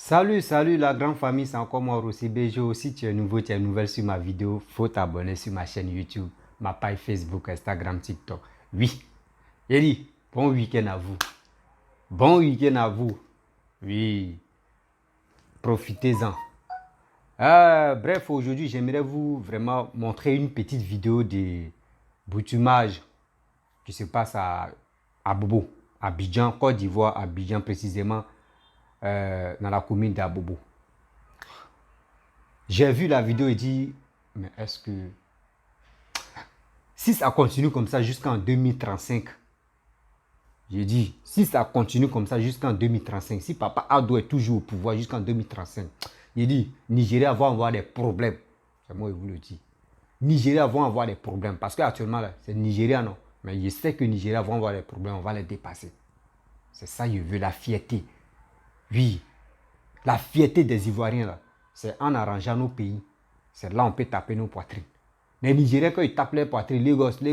Salut la grande famille, c'est encore moi Rossi Bejo. Si tu es nouveau, tu es nouvelle sur ma vidéo, faut t'abonner sur ma chaîne YouTube, ma page Facebook, Instagram, TikTok. Oui, Eli, bon week-end à vous. Bon week-end à vous. Oui, profitez-en. Bref, aujourd'hui, j'aimerais vous vraiment montrer une petite vidéo de boutumage qui se passe à Bobo, à Abidjan, Côte d'Ivoire, à Abidjan précisément, dans la commune d'Abobo. J'ai vu la vidéo et dit, mais est-ce que si ça continue comme ça jusqu'en 2035, j'ai dit, si ça continue comme ça jusqu'en 2035, si Papa Ado est toujours au pouvoir jusqu'en 2035, j'ai dit, Nigeria va avoir des problèmes. C'est moi qui vous le dis. Nigeria va avoir des problèmes. Parce qu'actuellement, c'est Nigeria, non. Mais je sais que Nigeria va avoir des problèmes, on va les dépasser. C'est ça, je veux, la fierté. Oui, la fierté des Ivoiriens, là, c'est en arrangeant nos pays. C'est là on peut taper nos poitrines. Les Nigériens, quand ils tapent les poitrines, Lagos, quand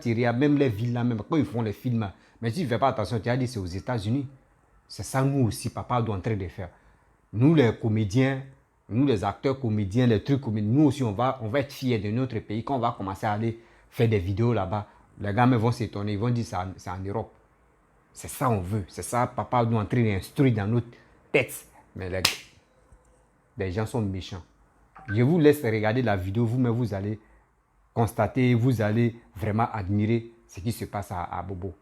ils regardent même les villes là, même quand ils font les films, mais si tu ne fais pas attention, tu as dit c'est aux États-Unis. C'est ça nous aussi, papa doit en train de faire. Nous les comédiens, nous les acteurs comédiens, les trucs comédiens, nous aussi on va être fiers de notre pays. Quand on va commencer à aller faire des vidéos là-bas, les gars vont s'étonner, ils vont dire c'est en Europe. C'est ça on veut, c'est ça papa doit en train d'instruire dans notre tête. Mais les gens sont méchants. Je vous laisse regarder la vidéo, vous-même vous allez constater, vous allez vraiment admirer ce qui se passe à Bobo.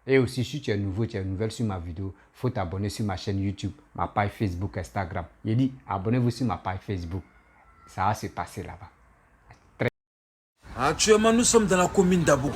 Et aussi, si tu es nouveau, tu es nouvelle sur ma vidéo, il faut t'abonner sur ma chaîne YouTube, ma page Facebook, Instagram. Il dit, abonnez-vous sur ma page Facebook. Ça va se passer là-bas. Actuellement, nous sommes dans la commune d'Abo,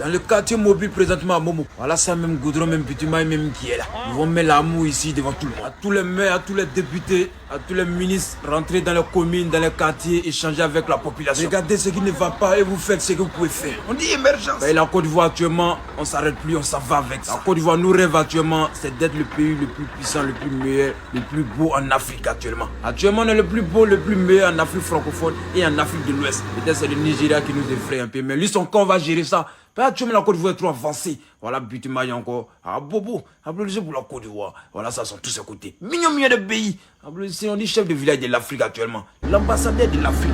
dans le quartier mobile présentement à Momo. Voilà ça même Goudron, même Bitumaï, même qui est là. Nous vont mettre l'amour ici devant tout le monde. À tous les maires, à tous les députés, à tous les ministres, rentrer dans les communes, dans les quartiers, échanger avec la population. Regardez ce qui ne va pas et vous faites ce que vous pouvez faire. On dit émergence. Et la Côte d'Ivoire actuellement, on ne s'arrête plus, on s'en va avec ça. La Côte d'Ivoire nous rêve actuellement, c'est d'être le pays le plus puissant, le plus meilleur, le plus beau en Afrique actuellement. Actuellement, on est le plus beau, le plus meilleur en Afrique francophone et en Afrique de l'Ouest. Peut-être c'est le Nigeria qui nous effraie un peu, mais lui, son camp va gérer ça. Actuellement, la Côte d'Ivoire est trop avancée. Voilà, Butimaï encore. Ah, Bobo, applaudissez pour la Côte d'Ivoire. Voilà, ça sont tous ses côtés. Mignon de pays. Applaudissez, on dit chef de village de l'Afrique actuellement. L'ambassadeur de l'Afrique.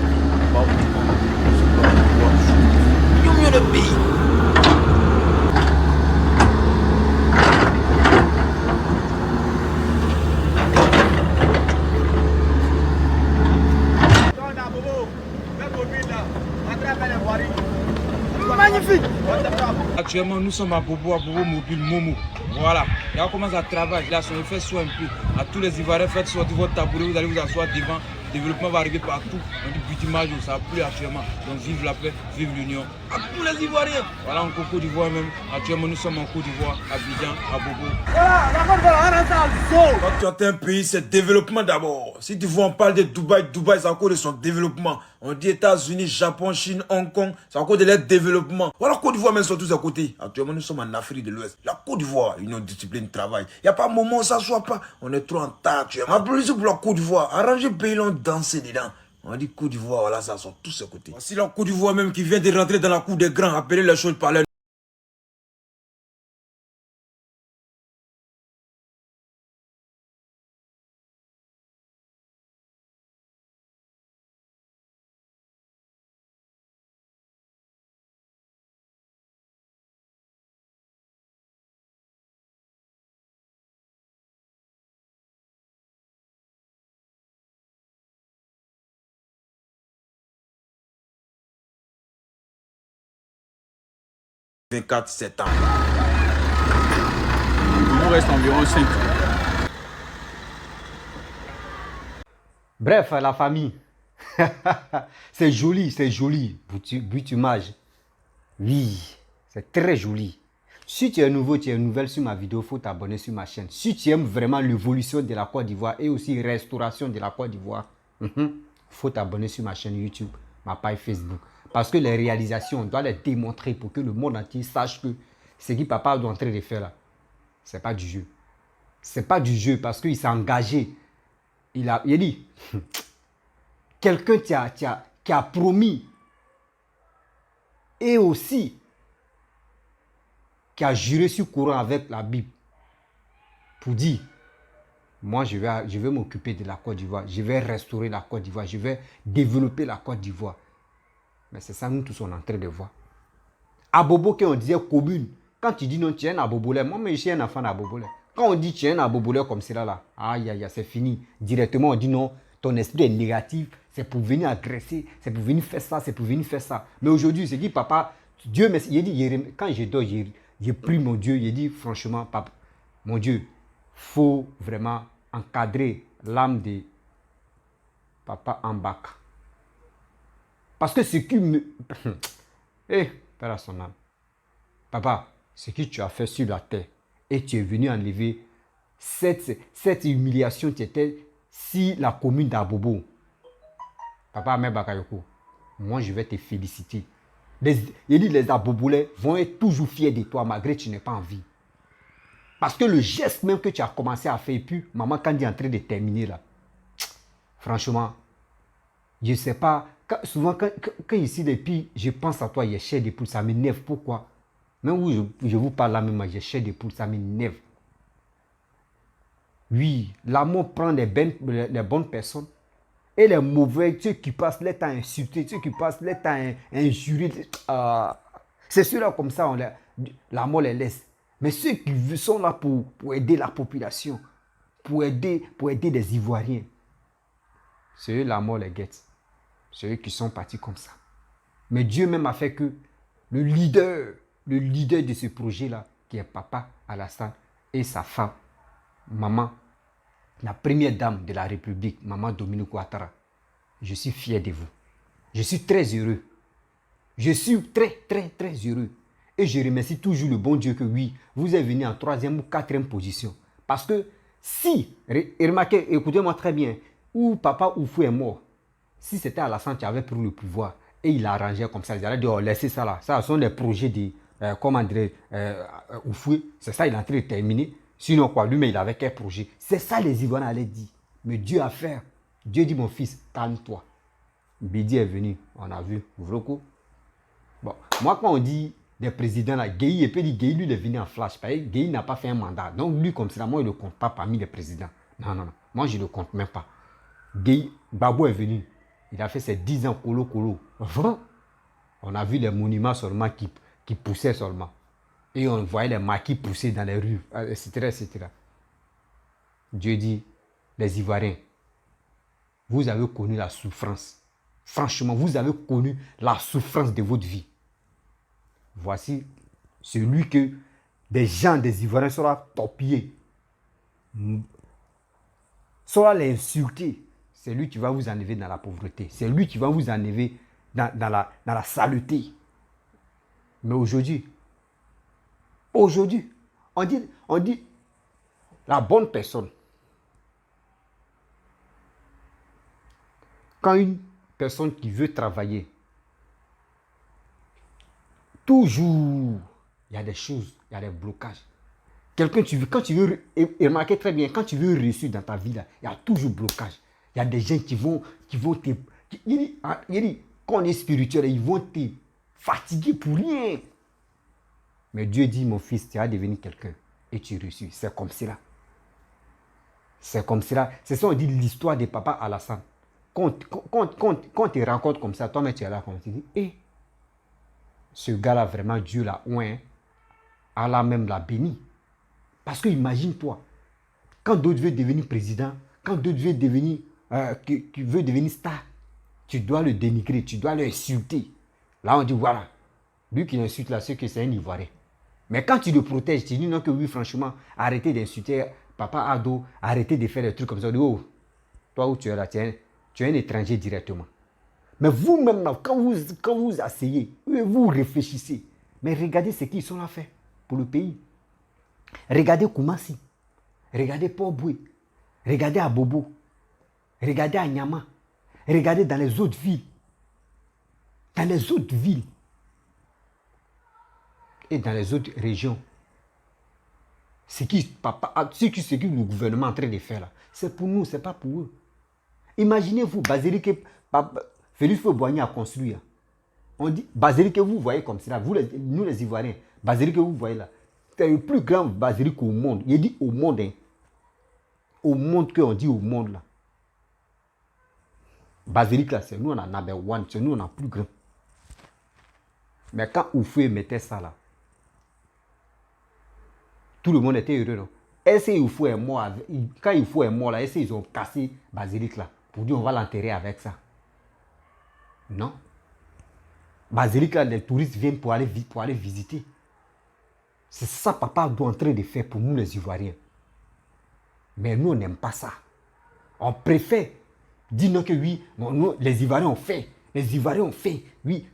Mignon de pays. Magnifique. Actuellement, nous sommes à Bobo Mobile Momo. Voilà. Et on commence à travailler. Là, on fait soit un peu. À tous les Ivoiriens, faites sortir votre tabouret, vous allez vous asseoir devant. Le développement va arriver partout. On dit butimage, ça plu actuellement. Donc vive la paix, vive l'union. À tous les Ivoiriens. Voilà, en Côte d'Ivoire même. Actuellement, nous sommes en Côte d'Ivoire, à Abidjan, à Bobo. Voilà, la Côte d'Ivoire, quand tu as un pays, c'est développement d'abord. Si tu vois, on parle de Dubaï, Dubaï, c'est à cause de son développement. On dit États-Unis, Japon, Chine, Hong Kong, c'est à cause de leur développement. Voilà, Côte d'Ivoire, même sont tous à côté. Actuellement, nous sommes en Afrique de l'Ouest. La Côte d'Ivoire, une autre discipline de travail. Il n'y a pas un moment où ça ne soit pas. On est trop en tas actuellement. Applaudissez pour la Côte d'Ivoire. Arrangez le pays, on danse dedans. On dit Côte d'Ivoire, voilà, ça sont tous à côté. Voici la Côte d'Ivoire même qui vient de rentrer dans la cour des grands. Appelez les choses par leur septembre. Il nous reste environ 5. Bref, la famille. C'est joli. Butumage. Oui, c'est très joli. Si tu es nouveau, tu es nouvelle sur ma vidéo, il faut t'abonner sur ma chaîne. Si tu aimes vraiment l'évolution de la Côte d'Ivoire et aussi restauration de la Côte d'Ivoire, faut t'abonner sur ma chaîne YouTube, ma page Facebook. Parce que les réalisations, on doit les démontrer pour que le monde entier sache que ce que papa est en train de faire là, c'est pas du jeu. C'est pas du jeu parce qu'il s'est engagé. Il a dit, quelqu'un qui a promis et aussi qui a juré sur Coran avec la Bible pour dire Moi, je vais m'occuper de la Côte d'Ivoire. Je vais restaurer la Côte d'Ivoire. Je vais développer la Côte d'Ivoire. Mais c'est ça, nous tous, on est en train de voir. À Bobo, quand on disait commune, quand tu dis non, tu es un Abobolais. Moi, mais je suis un enfant d'Abobolais. Quand on dit tu es un Abobolais comme cela, là, aïe, aïe, aïe, c'est fini. Directement, on dit non, ton esprit est négatif. C'est pour venir agresser. C'est pour venir faire ça. C'est pour venir faire ça. Mais aujourd'hui, c'est dit, papa, Dieu, mais il dit, quand je dors, j'ai pris mon Dieu. Il dit, franchement, papa, mon Dieu, faut vraiment encadrer l'âme de papa en bac. Parce que ce qui me... Eh, Père à son âme. Papa, ce que tu as fait sur la terre, et tu es venu enlever cette humiliation qui était si la commune d'Abobo. Papa Ahmed Bakayoko, moi je vais te féliciter. Les Abobolais vont être toujours fiers de toi malgré que tu n'es pas en vie. Parce que le geste même que tu as commencé à faire, et puis maman quand il est en train de terminer là, franchement, je ne sais pas, souvent quand ici depuis, je pense à toi, il y a chair de poule, ça m'énerve. Pourquoi? Même où je vous parle là même, j'ai chair de poule, ça m'énerve. Oui, l'amour prend les bonnes personnes et les mauvais, ceux qui passent leur temps à insulter, ceux qui passent leur temps à injurer. C'est ceux-là comme ça, l'amour les laisse. Mais ceux qui sont là pour aider la population, pour aider les Ivoiriens, c'est eux l'amour les guette. C'est eux qui sont partis comme ça. Mais Dieu même a fait que le leader de ce projet-là, qui est Papa Alassane et sa femme, maman, la première dame de la République, maman Dominique Ouattara, je suis fier de vous. Je suis très heureux. Je suis très, très, très heureux. Et je remercie toujours le bon Dieu que oui, vous êtes venu en 3e ou 4e position. Parce que si, remarquez, écoutez-moi très bien, où Papa Oufou est mort, si c'était Alassane qui avait pris le pouvoir et il a arrangé comme ça, il allait dire, oh, laissez ça là. Ça sont des projets de, comment dire, Oufou. C'est ça, il est en train de terminer. Sinon, quoi, lui-même, il avait quel projet? C'est ça, les Ivoiriens allaient dire. Mais Dieu a fait. Dieu dit, mon fils, calme-toi. Bidi est venu, on a vu, Vroko. Bon, moi, quand on dit des présidents là, Gueye, et puis Gueye, lui, il est venu en flash. Parce que Gueye n'a pas fait un mandat. Donc, lui, comme ça, moi, il ne le compte pas parmi les présidents. Non, non, non. Moi, je ne le compte même pas. Gueye, Babou est venu. Il a fait ses 10 ans colo. On a vu les monuments seulement qui poussaient seulement. Et on voyait les maquis pousser dans les rues, etc., etc. Dieu dit, les Ivoiriens, vous avez connu la souffrance. Franchement, vous avez connu la souffrance de votre vie. Voici celui que des gens, des Ivoiriens seront torpillés, seront les insulter. C'est lui qui va vous enlever dans la pauvreté. C'est lui qui va vous enlever dans la saleté. Mais aujourd'hui, on dit la bonne personne. Quand une personne qui veut travailler, toujours, il y a des choses, il y a des blocages. Quand tu veux, remarquez très bien, quand tu veux réussir dans ta vie, là, il y a toujours blocage. Il y a des gens qui vont te... Quand on est spirituel, ils vont te fatiguer pour rien. Mais Dieu dit, mon fils, tu vas devenir quelqu'un. Et tu réussis. C'est comme cela. C'est comme cela. C'est ça, on dit l'histoire de Papa Alassane. Quand tu te rencontres comme ça, toi-même tu es là, quand tu dis, eh, ce gars-là, vraiment, Dieu l'a oint. Allah même l'a béni. Parce que imagine-toi, quand d'autres veulent devenir président, quand d'autres veulent devenir, qui veut devenir star, tu dois le dénigrer, tu dois l'insulter. Là, on dit, voilà, lui qui l'insulte là, c'est que c'est un Ivoirien. Mais quand tu le protèges, tu dis non que oui, franchement, arrêtez d'insulter Papa Ado, arrêtez de faire des trucs comme ça. Oh, toi où tu es là, tu es un étranger directement. Mais vous-même, quand vous asseyez, vous réfléchissez. Mais regardez ce qu'ils sont là fait pour le pays. Regardez Koumassi. Regardez Port-Boué. Regardez à Bobo. Regardez à Nyama. Regardez dans les autres villes. Dans les autres villes. Et dans les autres régions. Ce que le gouvernement est en train de faire là, c'est pour nous, c'est pas pour eux. Imaginez-vous, Basilique, Félix Faure-Boigny a construit. On dit, Basilique, vous voyez comme ça, nous les Ivoiriens, Basilique, vous voyez là, c'est le plus grand basilique au monde. Il dit au monde. Hein. au monde qu'on dit au monde là. Basilic là, c'est nous on a number one, c'est nous on a plus grand. Mais quand Oufoué mettait ça là, tout le monde était heureux, non? Est-ce que Oufoué est mort quand Oufoué est mort là, est-ce qu'ils ont cassé Basilic là pour dire on va l'enterrer avec ça? Non. Basilic là, les touristes viennent pour aller visiter. C'est ça papa doit en train de faire pour nous les Ivoiriens. Mais nous on n'aime pas ça. On préfère dire non que oui, nous, les Ivoiriens ont fait. Les Ivoiriens ont fait. Oui,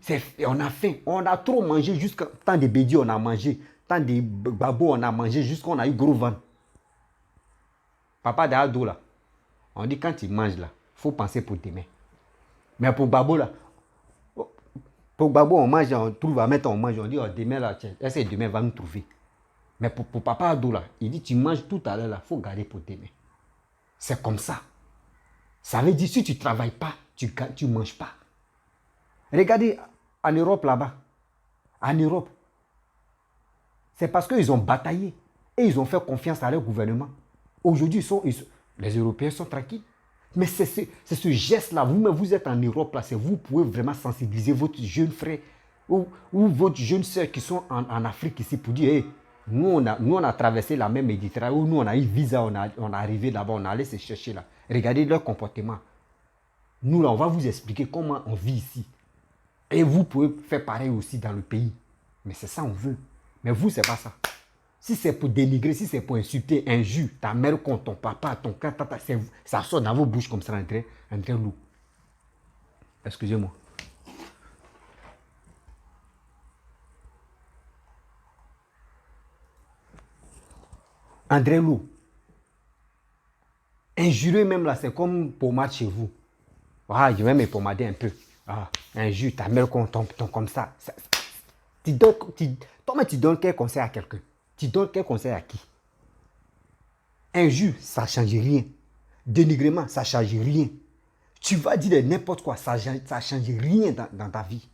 on a faim. On a trop mangé jusqu'à tant de bédis on a mangé. Tant de babos on a mangé jusqu'à on a eu gros ventre. Papa d'Ado là, on dit quand il mange là, il faut penser pour demain. Mais pour Babo là, pour Babo on mange, on trouve à mettre on mange, on dit oh, demain là, tiens, est-ce que demain va nous trouver? Mais pour Papa Ado là, il dit tu manges tout à l'heure là, il faut garder pour demain. C'est comme ça. Ça veut dire si tu ne travailles pas, tu ne manges pas. Regardez en Europe là-bas. En Europe. C'est parce qu'ils ont bataillé et ils ont fait confiance à leur gouvernement. Aujourd'hui, les Européens sont tranquilles. Mais c'est ce geste-là. Vous-même, vous êtes en Europe, là, vous pouvez vraiment sensibiliser votre jeune frère ou votre jeune soeur qui sont en Afrique ici pour dire hey, nous, on a traversé la même Méditerranée, nous, on a eu visa, on est arrivé là-bas, on est allé se chercher là. Regardez leur comportement. Nous, là, on va vous expliquer comment on vit ici. Et vous pouvez faire pareil aussi dans le pays. Mais c'est ça on veut. Mais vous, c'est pas ça. Si c'est pour dénigrer, si c'est pour insulter, injure, ta mère contre ton papa, ton frère, ça sort dans vos bouches comme ça, André Lou. Excusez-moi. André Lou. Injurer même là, c'est comme pommade chez vous. Ah, je vais me pommader un peu. Ah, injure, ta mère contre ton comme ça. Toi, tu donnes quel conseil à quelqu'un? Tu donnes quel conseil à qui? Injure, ça ne change rien. Dénigrement, ça ne change rien. Tu vas dire n'importe quoi, ça ne change rien dans ta vie.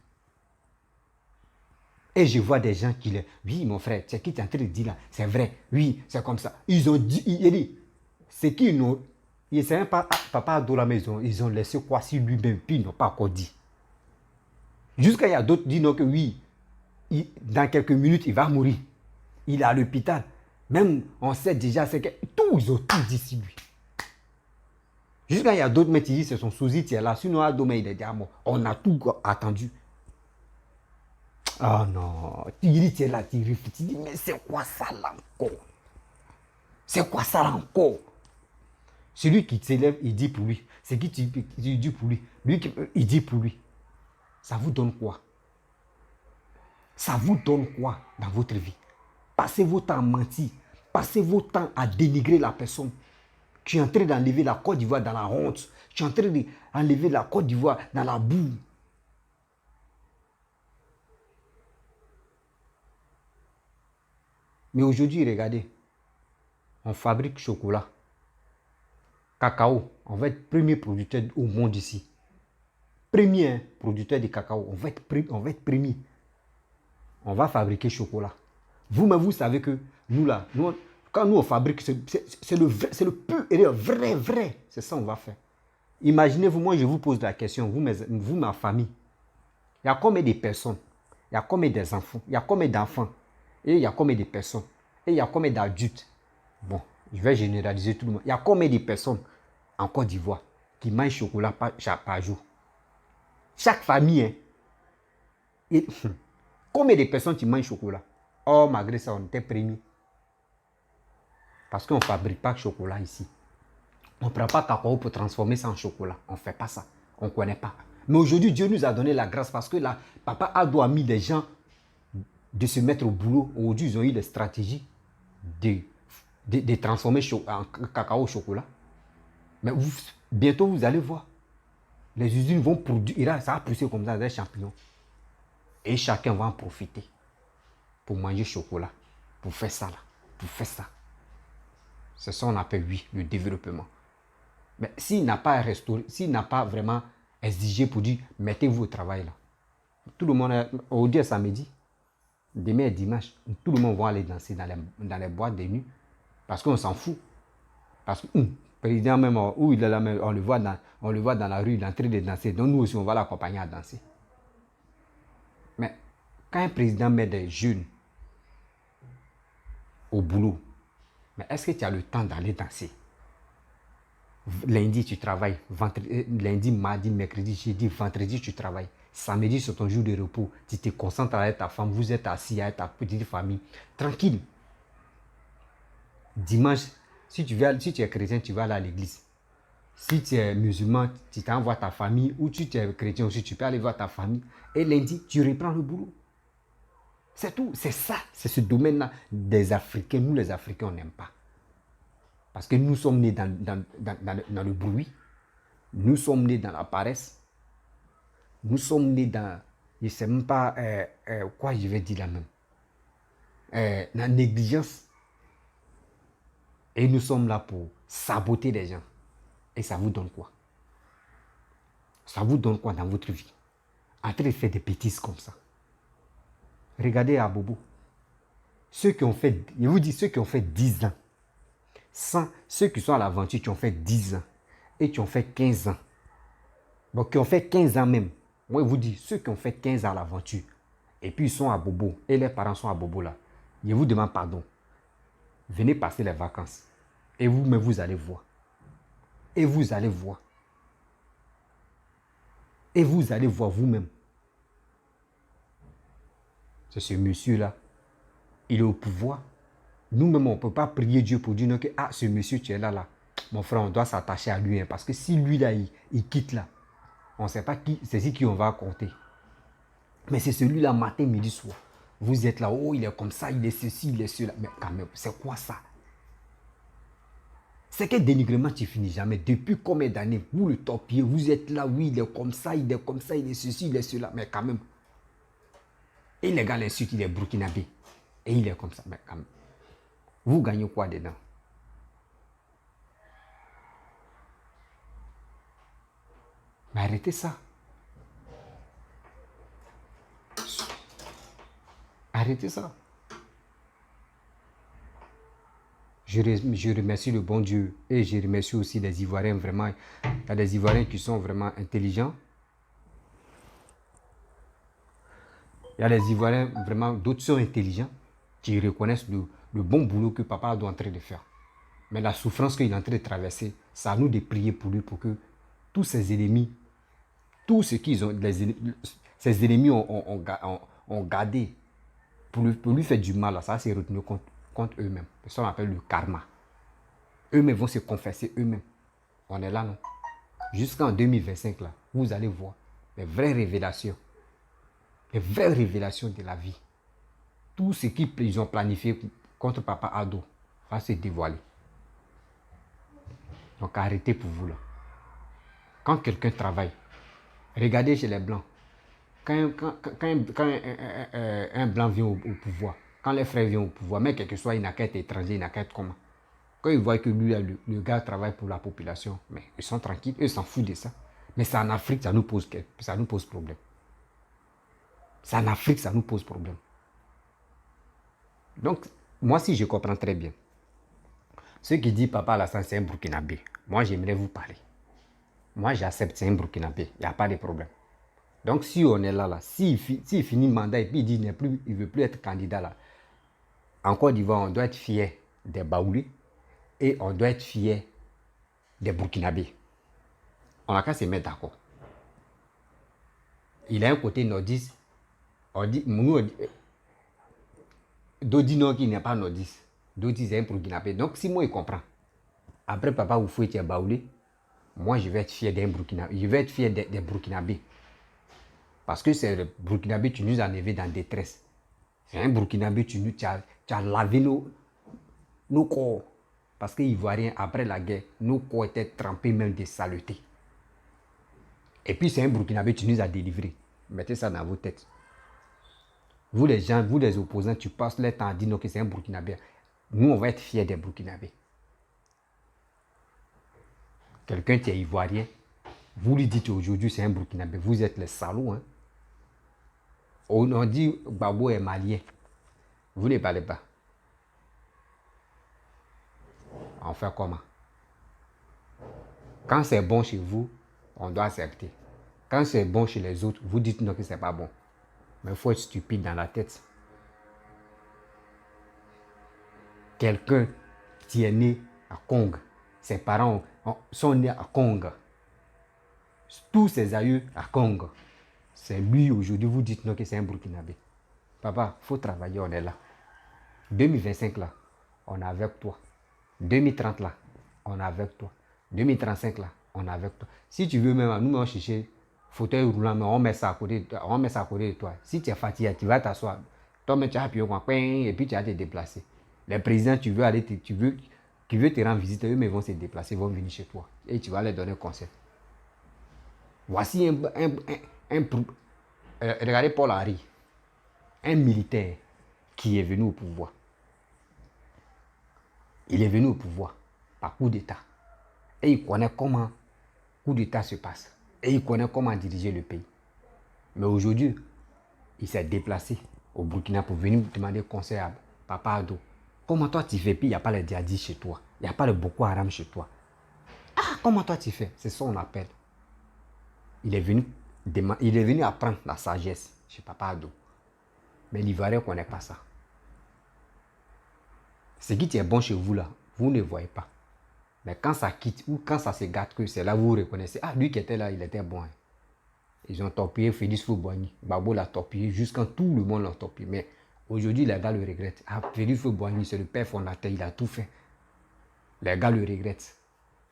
Et je vois des gens qui disent, oui, mon frère, c'est qui tu es en train de dire là, c'est vrai, oui, c'est comme ça. Ils ont dit, il dit, c'est qui ils n'ont, ils ne savent pas, papa Ado la maison, ils ont laissé quoi sur lui-même, puis ils n'ont pas encore dit. Jusqu'à il y a d'autres qui disent non que oui, dans quelques minutes, il va mourir. Il est à l'hôpital. Même, on sait déjà, c'est que tout, ils ont tout dit sur lui. Jusqu'à il y a d'autres qui disent, c'est son souci qui est là. Sinon, Ado, mais il est déjà mort. On a tout attendu. Ah non, tu dis, tu es là, tu réfléchis, tu dis, mais c'est quoi ça là encore? C'est quoi ça là encore? Celui qui s'élève, il dit pour lui. C'est qui tu dis pour lui? Lui, il dit pour lui. Ça vous donne quoi? Ça vous donne quoi dans votre vie? Passez votre temps à mentir. Passez votre temps à dénigrer la personne. Tu es en train d'enlever la Côte d'Ivoire dans la honte. Tu es en train d'enlever la Côte d'Ivoire dans la boue. Mais aujourd'hui, regardez, on fabrique chocolat, cacao. On va être premier producteur au monde ici. Premier producteur de cacao. On va être premier. On va fabriquer chocolat. Vous-même, vous savez que nous, là, quand nous, on fabrique, c'est le pur et le vrai. C'est ça qu'on va faire. Imaginez-vous, moi, je vous pose la question, vous, ma famille. Il y a combien de personnes? Il y a combien d'enfants? Il y a combien d'enfants? Et il y a combien de personnes? Et il y a combien d'adultes? Bon, je vais généraliser tout le monde. Il y a combien de personnes en Côte d'Ivoire qui mangent chocolat par jour? Chaque famille, hein? Et, combien de personnes qui mangent chocolat? Oh, malgré ça, on était premier. Parce qu'on ne fabrique pas de chocolat ici. On ne prend pas cacao pour transformer ça en chocolat. On ne fait pas ça. On ne connaît pas. Mais aujourd'hui, Dieu nous a donné la grâce parce que là, Papa Ado a mis des gens de se mettre au boulot. Aujourd'hui, ils ont eu les stratégies de transformer en cacao au chocolat. Mais bientôt, vous allez voir. Les usines vont produire, ça va pousser comme ça des champignons. Et chacun va en profiter pour manger chocolat, pour faire ça là, pour faire ça. C'est ça qu'on appelle, oui, le développement. Mais s'il n'a pas restauré, s'il n'a pas vraiment exigé pour dire, mettez-vous au travail là. Tout le monde, aujourd'hui est samedi, demain est dimanche, tout le monde va aller danser dans les boîtes de nuit parce qu'on s'en fout. Parce que, président même, où il est là, on le voit dans la rue, il est en train de danser. Donc nous aussi, on va l'accompagner à danser. Mais quand un président met des jeunes au boulot, mais est-ce que tu as le temps d'aller danser? Lundi, tu travailles. Lundi, mardi, mercredi, jeudi, vendredi, tu travailles. Samedi, c'est ton jour de repos. Tu te concentres avec ta femme. Vous êtes assis avec ta petite famille. Tranquille. Dimanche, si tu es chrétien, tu vas aller à l'église. Si tu es musulman, tu t'envoies ta famille. Ou tu es chrétien aussi, tu peux aller voir ta famille. Et lundi, tu reprends le boulot. C'est tout. C'est ça. C'est ce domaine-là des Africains. Nous, les Africains, on n'aime pas. Parce que nous sommes nés dans le bruit. Nous sommes nés dans la paresse. Nous sommes nés dans... Je ne sais même pas quoi je vais dire là même. La négligence. Et nous sommes là pour saboter les gens. Et ça vous donne quoi? Ça vous donne quoi dans votre vie? En train de faire des bêtises comme ça. Regardez à Bobo. Ceux qui ont fait, je vous dis, ceux qui ont fait 10 ans. Sans ceux qui sont à l'aventure, qui ont fait 10 ans. Et qui ont fait 15 ans. Bon, qui ont fait 15 ans même. Moi, je vous dis, ceux qui ont fait 15 ans à l'aventure. Et puis ils sont à Bobo. Et les parents sont à Bobo là. Je vous demande pardon. Venez passer les vacances. Et vous-même, vous allez voir. Et vous allez voir. Et vous allez voir vous-même. C'est ce monsieur-là. Il est au pouvoir. Nous-mêmes, on ne peut pas prier Dieu pour dire que ce monsieur, tu es là, là. Mon frère, on doit s'attacher à lui. Hein, parce que si lui, là, il quitte là, on ne sait pas qui, c'est qui on va compter. Mais c'est celui-là, matin, midi, soir. Vous êtes là, oh, il est comme ça, il est ceci, il est cela. Mais quand même, c'est quoi ça? C'est quel dénigrement tu finis jamais. Depuis combien d'années, vous le torpillez, vous êtes là, oui, il est comme ça, il est comme ça, il est ceci, il est cela. Mais quand même. Et les gars l'insultent, il est burkinabé. Et il est comme ça. Mais quand même. Vous gagnez quoi dedans? Mais arrêtez ça. Arrêtez ça. Je remercie le bon Dieu et je remercie aussi les Ivoiriens vraiment. Il y a des Ivoiriens qui sont vraiment intelligents. Il y a des Ivoiriens vraiment, d'autres sont intelligents, qui reconnaissent le bon boulot que papa est en train de faire. Mais la souffrance qu'il est en train de traverser, c'est à nous de prier pour lui pour que tous ses ennemis, tout ce qu'ils ont, ses ennemis ont gardé pour lui faire du mal, ça c'est retenu contre eux-mêmes. Ça on appelle le karma. Eux-mêmes vont se confesser eux-mêmes. On est là, non? Jusqu'en 2025, là, vous allez voir les vraies révélations. Les vraies révélations de la vie. Tout ce qu'ils ont planifié contre Papa Ado va se dévoiler. Donc arrêtez pour vous là. Quand quelqu'un travaille, regardez chez les Blancs. Quand un Blanc vient au pouvoir, quand les frères viennent au pouvoir, mais quel que soit, il n'a qu'à être étranger, il n'a qu'à être comment. Quand ils voient que lui, le gars travaille pour la population, mais ils sont tranquilles, eux s'en foutent de ça. Mais c'est en Afrique, ça nous pose problème. C'est en Afrique, ça nous pose problème. Donc, moi, si je comprends très bien, ceux qui disent Papa Alassane, c'est un Burkinabé, moi, j'aimerais vous parler. Moi, j'accepte, c'est un Burkinabé, il n'y a pas de problème. Donc, si on est là, s'il finit le mandat et puis il dit il ne veut plus être candidat là, en Côte d'Ivoire, on doit être fier des Baoulés et on doit être fier des Burkinabés. On n'a qu'à se mettre d'accord. Il a un côté nordiste. Dodi non qui n'est pas nordiste. Dodi c'est un Burkinabé. Donc si moi il comprend. Après papa ou fouet tu es Baoulé, moi je vais être fier d'un Burkinabé. Je vais être fier des Burkinabés. Parce que c'est le Burkinabé qui nous a enlevés dans la détresse. C'est un Burkinabé qui a lavé nos corps. Parce que Ivoiriens, après la guerre, nos corps étaient trempés même de saleté. Et puis c'est un Burkinabé qui nous a délivrés. Mettez ça dans vos têtes. Vous les gens, vous les opposants, tu passes le temps à dire que c'est un Burkinabé. Nous, on va être fiers des Burkinabés. Quelqu'un qui est Ivoirien, vous lui dites aujourd'hui c'est un Burkinabé. Vous êtes les salauds. Hein? On dit Gbagbo est malien. Vous ne parlez pas. On fait comment? Quand c'est bon chez vous, on doit accepter. Quand c'est bon chez les autres, vous dites non que c'est pas bon. Mais il faut être stupide dans la tête. Quelqu'un qui est né à Kong, ses parents sont nés à Kong. Tous ses aïeux à Kong. C'est lui aujourd'hui, vous dites non que c'est un Burkinabé. Papa, il faut travailler, on est là. 2025 là, on est avec toi. 2030 là, on est avec toi. 2035 là, on est avec toi. Si tu veux même, nous on cherche fauteuil roulant, mais on met ça à côté de toi. Si tu es fatigué, tu vas t'asseoir. Toi-même, tu as appuyé et puis tu vas te déplacer. Les présidents, tu veux te rendre visite, eux, mais ils vont se déplacer, ils vont venir chez toi. Et tu vas leur donner conseil. Voici regardez Paul Harry, un militaire qui est venu au pouvoir. Il est venu au pouvoir par coup d'État. Et il connaît comment coup d'État se passe. Et il connaît comment diriger le pays. Mais aujourd'hui, il s'est déplacé au Burkina pour venir demander conseil à Papa Ado. Comment toi tu fais? Puis il n'y a pas le djihadistes chez toi. Il n'y a pas le Boko Haram chez toi. Ah, comment toi tu fais? C'est ça qu'on appelle. Il est venu apprendre la sagesse chez Papa Ado. Mais l'Ivoirien ne connaît pas ça. Ce qui est bon chez vous là, vous ne voyez pas. Mais quand ça quitte ou quand ça se gâte, que c'est là vous reconnaissez. Ah, lui qui était là, il était bon. Hein. Ils ont torpillé Félix Houphouët-Boigny. Gbagbo l'a torpillé jusqu'à tout le monde l'a torpillé. Mais aujourd'hui, les gars le regrettent. Ah, Félix Houphouët-Boigny, c'est le père fondateur, il a tout fait. Les gars le regrettent.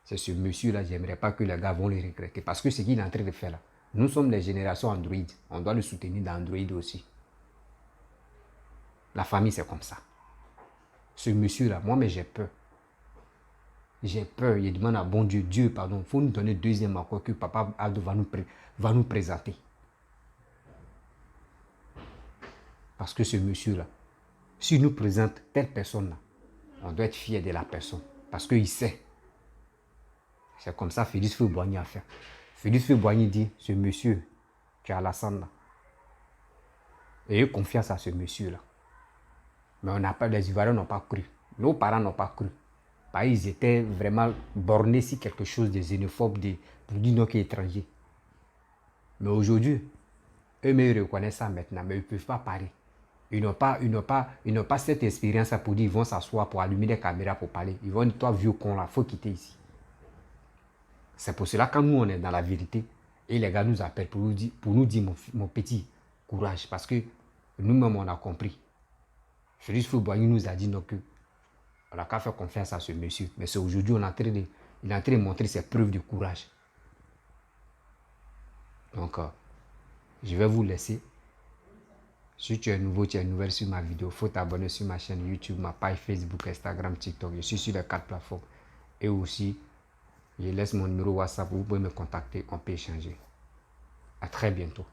C'est ce monsieur-là, j'aimerais pas que les gars vont le regretter. Parce que ce qu'il est en train de faire là, nous sommes les générations Android. On doit le soutenir dans Android aussi. La famille, c'est comme ça. Ce monsieur-là, moi, mais j'ai peur. J'ai peur. Il demande à bon Dieu, Dieu, pardon, il faut nous donner deuxième accord que Papa Ado va nous présenter. Parce que ce monsieur-là, s'il nous présente telle personne-là, on doit être fier de la personne. Parce qu'il sait. C'est comme ça Félix Houphouët-Boigny a fait. Félix Houphouët-Boigny dit, ce monsieur, tu as Alassane là. Et eu confiance à ce monsieur-là. Mais on n'a pas, les Ivoiriens n'ont pas cru. Nos parents n'ont pas cru. Parce qu'ils étaient vraiment bornés sur quelque chose de xénophobe pour dire non qu'il est étranger. Mais aujourd'hui, eux-mêmes reconnaissent ça maintenant, mais ils ne peuvent pas parler. Ils n'ont pas cette expérience pour dire ils vont s'asseoir pour allumer les caméras pour parler. Ils vont dire, toi vieux con là, il faut quitter ici. C'est pour cela que quand nous on est dans la vérité, et les gars nous appellent pour nous dire mon petit courage, parce que nous-mêmes on a compris. Félix Houphouët-Boigny nous a dit non que on n'a qu'à faire confiance à ce monsieur. Mais c'est aujourd'hui il est en train de montrer ses preuves de courage. Donc, je vais vous laisser. Si tu es nouveau, tu es nouvelle sur ma vidéo, il faut t'abonner sur ma chaîne YouTube, ma page Facebook, Instagram, TikTok. Je suis sur les 4 plateformes. Et aussi, je laisse mon numéro WhatsApp, vous pouvez me contacter, on peut échanger. À très bientôt.